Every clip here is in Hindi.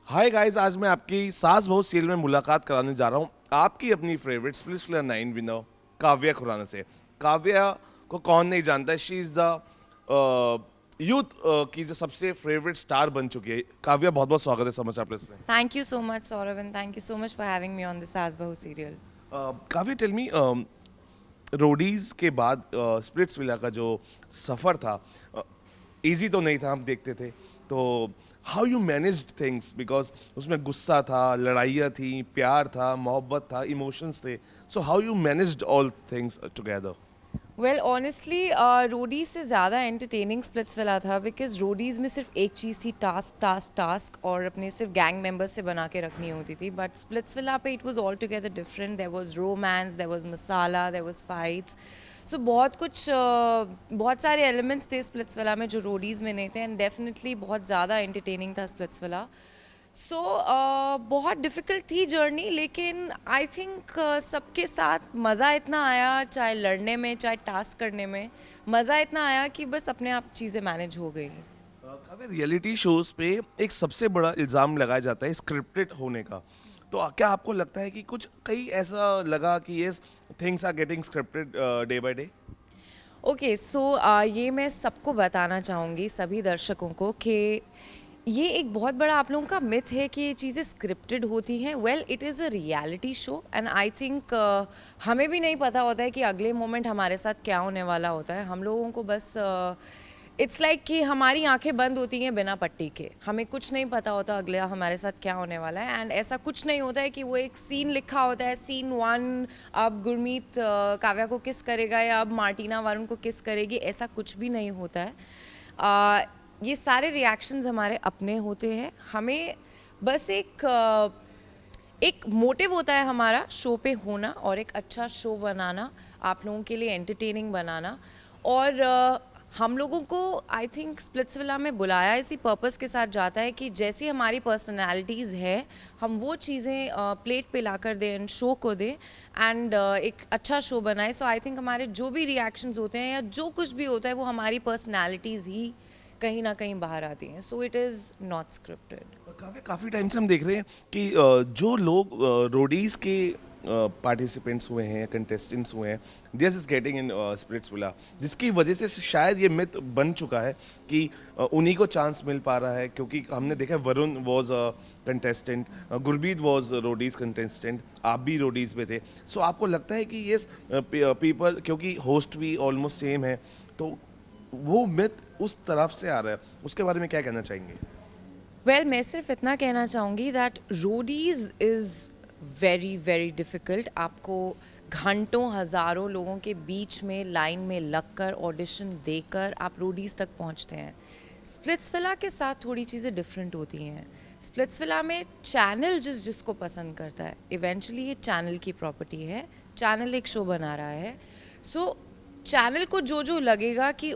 हाय गाइस, आज मैं आपकी सास बहू सीरियल में मुलाकात कराने जा रहा हूँ आपकी अपनी favourite Splitsvilla 9 winner Kavya Khurana से। काव्या को कौन नहीं जानता है। शी इज़ द यूथ की जो सबसे फेवरेट स्टार बन चुकी है। काव्या, बहुत बहुत स्वागत है समाचार प्रेस में। Thank you so much, Saurav, and thank you so much for having me on this Asbahu serial. Kavya, tell me, Roadies के बाद स्प्लिट्सविला का जो सफ़र था, इजी तो नहीं था, हम देखते थे। तो how you managed things, because उसमें गुस्सा था, लड़ाइयाँ थी, प्यार था, मोहब्बत था, इमोशंस थे। So how you managed all things together? Well, honestly, Roadies से ज़्यादा एंटरटेनिंग स्प्लिट्सविला था बिकॉज रोडीज में सिर्फ एक चीज़ थी, टास्क टास्क टास्क, और अपने सिर्फ गैंग मेंबर्स से बना के रखनी होती थी। बट स्प्लिट्सविला पे it was all together different. There was romance, there was masala, there was fights. So बहुत कुछ बहुत सारे एलिमेंट्स थे स्प्लिट्सविला में जो रोडीज में नहीं थे, एंड डेफिनेटली बहुत ज़्यादा एंटरटेनिंग था स्प्लिट्सविला। सो बहुत डिफ़िकल्ट थी जर्नी, लेकिन आई थिंक सबके साथ मज़ा इतना आया, चाहे लड़ने में चाहे टास्क करने में, मज़ा इतना आया कि बस अपने आप चीज़ें मैनेज हो गई। काव्या, रियलिटी शोज पे एक सबसे बड़ा इल्ज़ाम लगाया जाता है स्क्रिप्टेड होने का। तो क्या आपको लगता है कि कुछ कहीं ऐसा लगा कि ये things are getting scripted day by day? Okay, so ये मैं सबको बताना चाहूँगी, सभी दर्शकों को, कि ये एक बहुत बड़ा आप लोगों का मिथ है कि ये चीज़ें स्क्रिप्टेड होती हैं। Well, it is a reality show, and I think हमें भी नहीं पता होता है कि अगले मोमेंट हमारे साथ क्या होने वाला होता है। हम लोगों को बस इट्स लाइक कि हमारी आंखें बंद होती हैं बिना पट्टी के, हमें कुछ नहीं पता होता अगला हमारे साथ क्या होने वाला है। एंड ऐसा कुछ नहीं होता है कि वो एक सीन लिखा होता है, सीन 1 अब गुरमीत काव्या को किस करेगा या अब मार्टिना वरुण को किस करेगी, ऐसा कुछ भी नहीं होता है। ये सारे रिएक्शंस हमारे अपने होते हैं। हमें बस एक मोटिव होता है हमारा शो पे होना और एक अच्छा शो बनाना, आप लोगों के लिए एंटरटेनिंग बनाना। और हम लोगों को आई थिंक स्प्लिट्सविला में बुलाया इसी पर्पस के साथ जाता है कि जैसी हमारी पर्सनालिटीज़ है, हम वो चीज़ें प्लेट पे ला कर दें, शो को दें, एंड एक अच्छा शो बनाए। सो आई थिंक हमारे जो भी रिएक्शंस होते हैं या जो कुछ भी होता है वो हमारी पर्सनालिटीज़ ही कहीं ना कहीं बाहर आती हैं। So it is not scripted. काफ़ी टाइम से हम देख रहे हैं कि जो लोग रोडीज के पार्टिसिपेंट्स हुए हैं, कंटेस्टेंट्स हुए हैं, this is getting in Splitsvilla, जिसकी वजह से शायद ये मिथ बन चुका है कि उन्हीं को चांस मिल पा रहा है। क्योंकि हमने देखा Varun was a contestant, Gurbeet was Roadies contestant, आप भी रोडीज में थे। सो आपको लगता है कि ये पीपल, क्योंकि होस्ट भी ऑलमोस्ट सेम है, तो वो मिथ उस तरफ से आ रहा है, उसके बारे में क्या कहना चाहेंगे? वेल, मैं सिर्फ इतना कहना चाहूँगी that Roadies is very very difficult. आपको घंटों हज़ारों लोगों के बीच में लाइन में लगकर ऑडिशन देकर आप रोडीज़ तक पहुँचते हैं। स्प्लिट्सविला के साथ थोड़ी चीज़ें डिफरेंट होती हैं। स्प्लिट्सविला में चैनल जिसको पसंद करता है, इवेंचुअली ये चैनल की प्रॉपर्टी है, चैनल एक शो बना रहा है। सो चैनल को जो जो लगेगा कि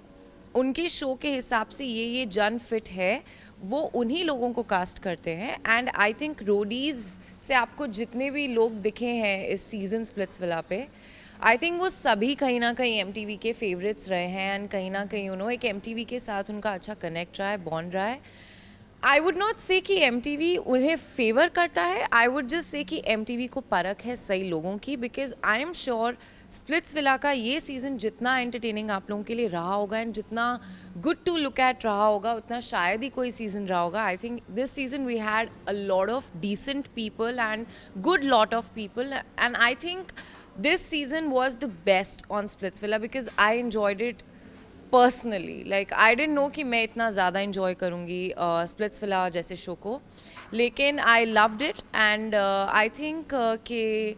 उनके शो के हिसाब से ये जन फिट है, वो उन्हीं लोगों को कास्ट करते हैं। एंड आई थिंक रोडीज़ से आपको जितने भी लोग दिखे हैं इस सीज़न स्प्लिट्सविला पे, आई थिंक वो सभी कहीं ना कहीं एमटीवी के फेवरेट्स रहे हैं, एंड कहीं ना कहीं एक एमटीवी के साथ उनका अच्छा कनेक्ट रहा है, बॉन्ड रहा है। आई वुड नॉट से कि एमटीवी उन्हें फेवर करता है, आई वुड जस्ट से कि एमटीवी को परख है सही लोगों की, because I am sure Splitsvilla का ये सीज़न जितना एंटरटेनिंग आप लोगों के लिए रहा होगा एंड जितना गुड टू लुक एट रहा होगा, उतना शायद ही कोई सीज़न रहा होगा। I think this season we had a lot of decent people and good lot of people, and I think this season was the best on Splitsvilla because I enjoyed it personally. Like I don't know कि मैं इतना ज़्यादा इन्जॉय करूँगी स्प्लिट्सविला जैसे शो को, लेकिन I loved it. And I think कि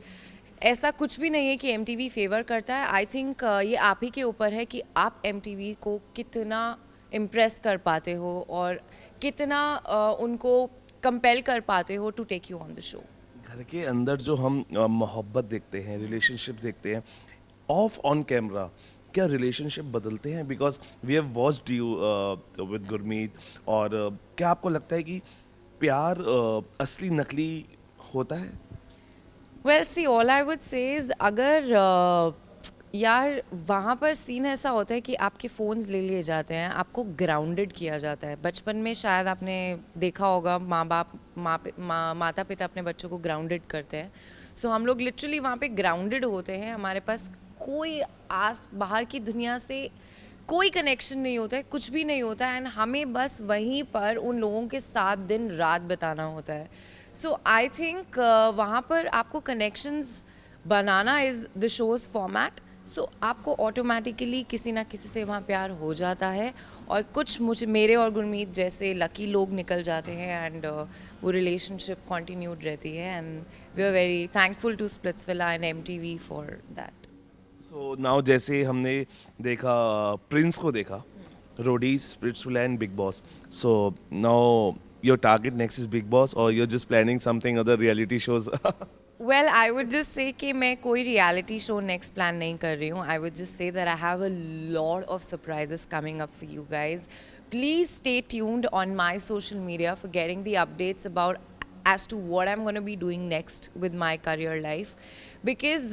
ऐसा कुछ भी नहीं है कि एमटीवी फेवर करता है। आई थिंक ये आप ही के ऊपर है कि आप एमटीवी को कितना इम्प्रेस कर पाते हो और कितना उनको कंपेल कर पाते हो to take you on the show. घर के अंदर जो हम मोहब्बत देखते हैं, रिलेशनशिप देखते हैं, ऑफ ऑन कैमरा क्या रिलेशनशिप बदलते हैं? Because we have watched you with Gurmeet. और क्या आपको लगता है कि प्यार असली नकली होता है? Well see, all I would say is, अगर यार वहाँ पर सीन ऐसा होता है कि आपके फ़ोन्स ले लिए जाते हैं, आपको ग्राउंडेड किया जाता है। बचपन में शायद आपने देखा होगा माता पिता अपने बच्चों को ग्राउंडेड करते हैं। सो हम लोग लिटरली वहाँ पे ग्राउंडेड होते हैं, हमारे पास कोई आस बाहर की दुनिया से कोई कनेक्शन नहीं होता है, कुछ भी नहीं होता है, एंड हमें बस वहीं पर उन लोगों के साथ दिन रात बिताना होता है। सो आई थिंक वहाँ पर आपको कनेक्शंस बनाना is the show's format. So आपको ऑटोमेटिकली किसी ना किसी से वहाँ प्यार हो जाता है, और कुछ मुझे मेरे और गुरमीत जैसे लकी लोग निकल जाते हैं, एंड वो रिलेशनशिप कंटिन्यूड रहती है, and we are very thankful to Splitsvilla and MTV for that. So now जैसे हमने देखा प्रिंस को देखा, Roadies, Splitsvilla and Bigg Boss, so now your target next is Bigg Boss और you're just planning something other reality shows? Well I would just say कि मैं कोई रियलिटी शो नेक्स्ट प्लान नहीं कर रही हूँ। आई would just say that I have a lot of surprises coming up for you guys. Please stay tuned on my social media for getting the updates about as to what I'm going to be doing next with my career life, because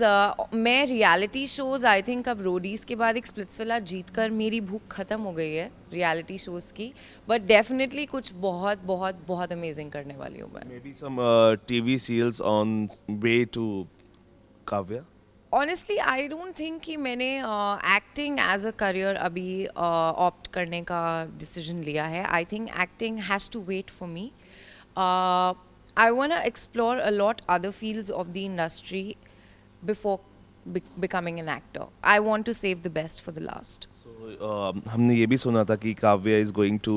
मैं reality shows I think अब रोडीज के बाद एक स्प्लिट्सविला जीत कर मेरी भूख ख़त्म हो गई है reality shows की, but definitely कुछ बहुत बहुत बहुत amazing करने वाली हूँ मैं। Maybe some TV serials on way to Kavya? Honestly I don't think कि मैंने एक्टिंग एज अ करियर अभी ऑप्ट करने का डिसीजन लिया है। I think acting has to wait for me. I want to explore a lot other fields of the industry before becoming an actor. I want to save the best for the last. So हमने ये भी सुना था कि Kavya is going to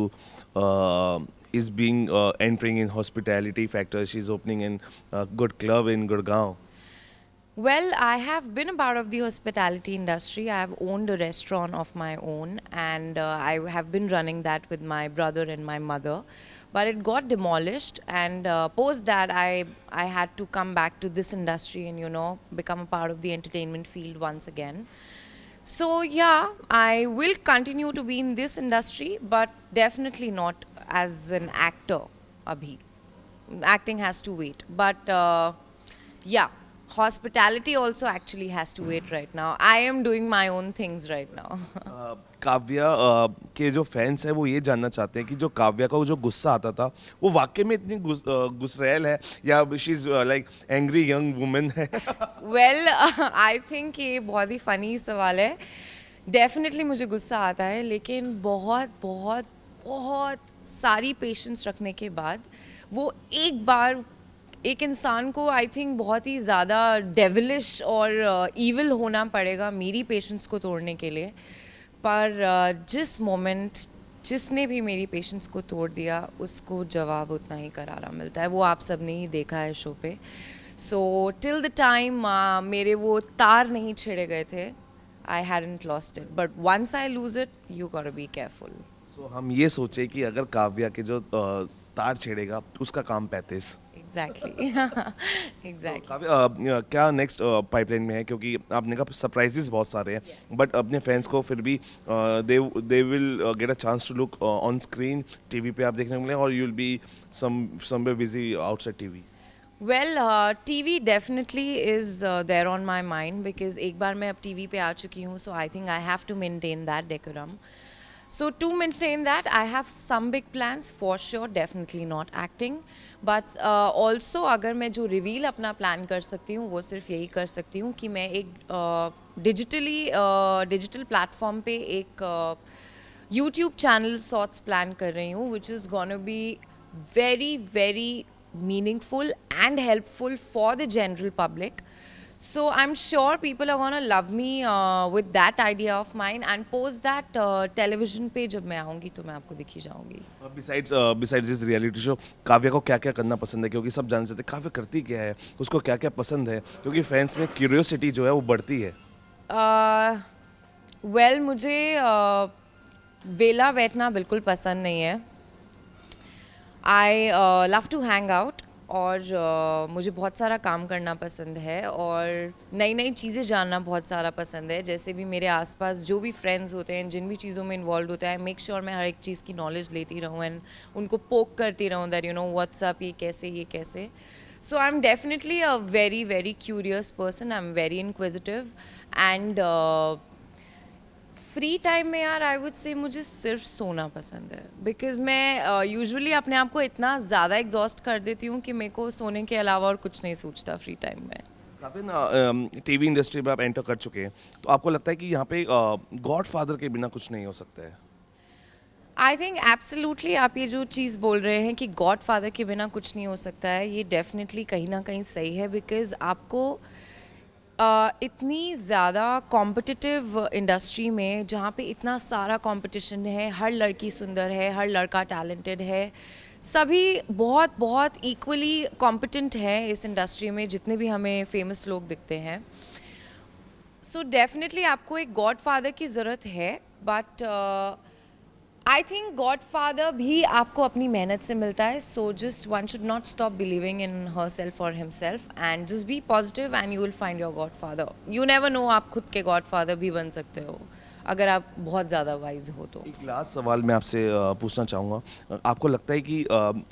is being entering in hospitality factor. She's opening in a good club in Gurgaon. Well, I have been a part of the hospitality industry. I have owned a restaurant of my own, and I have been running that with my brother and my mother. But it got demolished, and post that, I had to come back to this industry and become a part of the entertainment field once again. So yeah, I will continue to be in this industry, but definitely not as an actor. Abhi, acting has to wait, but yeah, hospitality also actually has to wait right now. I am doing my own things right now. Kavya के जो फैंस हैं वो ये जानना चाहते हैं कि जो काव्या का वो जो गुस्सा आता था वो वाकई में इतनी गुस्सैल है या she is like angry young woman है? वेल आई थिंक ये बहुत ही फ़नी सवाल है। डेफिनेटली मुझे गुस्सा आता है, लेकिन बहुत बहुत बहुत सारी पेशेंस रखने के बाद वो एक बार एक इंसान को आई थिंक बहुत ही ज़्यादा डेविलिश और ईविल होना पड़ेगा मेरी पेशेंस को तोड़ने के लिए। पर जिस मोमेंट जिसने भी मेरी पेशेंस को तोड़ दिया उसको जवाब उतना ही करारा मिलता है। वो आप सब ने ही देखा है शो पे। सो टिल द टाइम मेरे वो तार नहीं छिड़े गए थे, I hadn't lost it, but once I lose it you got to be careful. So हम ये सोचे कि अगर काव्या के जो तार छेड़ेगा उसका काम 35। Exactly exactly. काव्या क्या नेक्स्ट पाइपलाइन में है, क्योंकि आपने कहा सरप्राइजेस बहुत सारे हैं बट अपने फैंस को फिर भी they will get a chance to look on screen, TV पे आप देखने को मिले और you will be somewhere busy outside TV? Well TV definitely is there on my mind, because एक बार मैं अब TV पे आ चुकी हूँ, so I think I have to maintain that decorum. So to maintain that, I have some big plans for sure, definitely not acting. But also अगर मैं जो रिवील अपना प्लान कर सकती हूँ वो सिर्फ यही कर सकती हूँ कि मैं एक डिजिटल प्लेटफॉर्म पे एक YouTube चैनल सॉर्ट्स प्लान कर रही हूँ, which is gonna be very very meaningful and helpful for the general public. So I'm sure people are gonna love me with that idea of mine, and post that television पे जब मैं आऊँगी तो मैं आपको दिखी जाऊँगी। Besides this reality show Kavya को क्या क्या करना पसंद है, क्योंकि सब जानना चाहते हैं काव्या करती क्या है, उसको क्या क्या पसंद है, क्योंकि फैंस में क्यूरियोसिटी जो है वो बढ़ती है। वेल मुझे वेला बैठना बिल्कुल पसंद नहीं है। I love to hang out, और मुझे बहुत सारा काम करना पसंद है और नई नई चीज़ें जानना बहुत सारा पसंद है। जैसे भी मेरे आसपास जो भी फ्रेंड्स होते हैं, जिन भी चीज़ों में इन्वॉल्व होते हैं, मेक श्योर मैं हर एक चीज़ की नॉलेज लेती रहूँ एंड उनको पोक करती रहूँ दैट व्हाट्सअप, ये कैसे। So I'm definitely a very, very curious person. I'm very inquisitive. And free time में यार आई वुड से मुझे सिर्फ सोना पसंद है बिकॉज मैं यूजुअली अपने आप को इतना ज़्यादा एग्जॉस्ट कर देती हूँ कि मेरे को सोने के अलावा और कुछ नहीं सोचता फ्री टाइम में. काफी ना टीवी इंडस्ट्री में आप एंटर कर चुके हैं, तो आपको लगता है कि यहाँ पे गॉड फादर के बिना कुछ नहीं हो सकता है? आई थिंक एब्सोल्युटली आप ये जो चीज़ बोल रहे हैं कि गॉड फादर के बिना कुछ नहीं हो सकता है, ये डेफिनेटली कहीं ना कहीं सही है बिकॉज आपको इतनी ज़्यादा कॉम्पिटिटिव इंडस्ट्री में जहाँ पे इतना सारा कंपटीशन है, हर लड़की सुंदर है, हर लड़का टैलेंटेड है, सभी बहुत बहुत इक्वली कॉम्पिटेंट है इस इंडस्ट्री में, जितने भी हमें फेमस लोग दिखते हैं. सो डेफिनेटली आपको एक गॉड फादर की ज़रूरत है, but I think god father भी आपको अपनी मेहनत से मिलता है. So just one should not stop believing in her self और himself and just be positive and you will find your god father. You never know, आप खुद के गॉड फादर भी बन सकते हो अगर आप बहुत ज़्यादा वाइज हो तो. एक लास्ट सवाल मैं आपसे पूछना चाहूँगा, आपको लगता है कि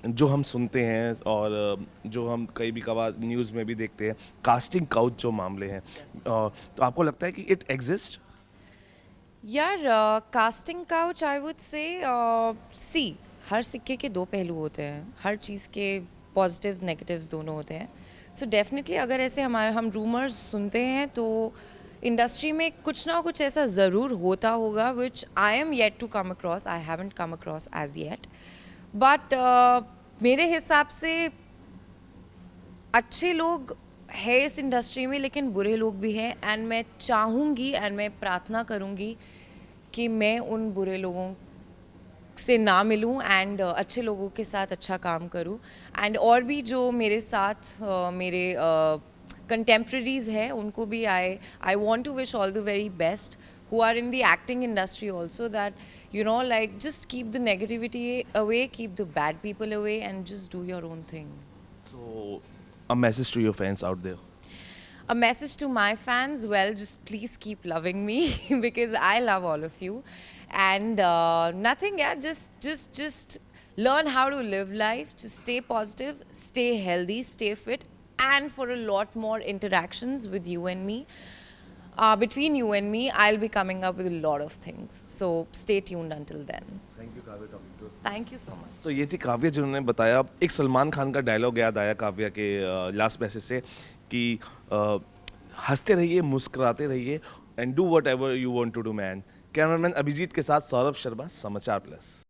जो हम सुनते हैं और जो हम कई भी कभार न्यूज़ में भी देखते हैं, कास्टिंग काउच जो मामले हैं, तो आपको लगता है कि इट एग्जिस्ट? यार casting couch I would say see, हर सिक्के के दो पहलू होते हैं, हर चीज़ के पॉजिटिव्स नेगेटिव्स दोनों होते हैं. सो डेफिनेटली अगर ऐसे हम रूमर्स सुनते हैं तो इंडस्ट्री में कुछ ना कुछ ऐसा ज़रूर होता होगा which I am yet to come across, I haven't come across as yet. But मेरे हिसाब से अच्छे लोग है इस इंडस्ट्री में लेकिन बुरे लोग भी हैं, एंड मैं चाहूँगी एंड मैं प्रार्थना करूँगी कि मैं उन बुरे लोगों से ना मिलूं एंड अच्छे लोगों के साथ अच्छा काम करूं. एंड और भी जो मेरे साथ मेरे कंटेम्प्रेरीज है उनको भी I want to wish all the very best who are in the acting industry also, that you know, like, just keep the negativity away, keep the bad people away and just do your own thing. So, a message to your fans out there. A message to my fans, well, just please keep loving me because I love all of you. And nothing, yeah, just learn how to live life, just stay positive, stay healthy, stay fit, and for a lot more interactions with you and me. Between you and me, I'll be coming up with a lot of things. So stay tuned until then. Thank you, Kavya, talking to us. Thank you so much. तो ये थी काव्या जिन्होंने बताया, एक सलमान खान का डायलॉग याद आया काव्या के लास्ट मैसेज से कि हंसते रहिए, मुस्कुराते रहिए and do whatever you want to do man. Cameraman Abhijeet के साथ सौरभ शर्मा, समाचार प्लस.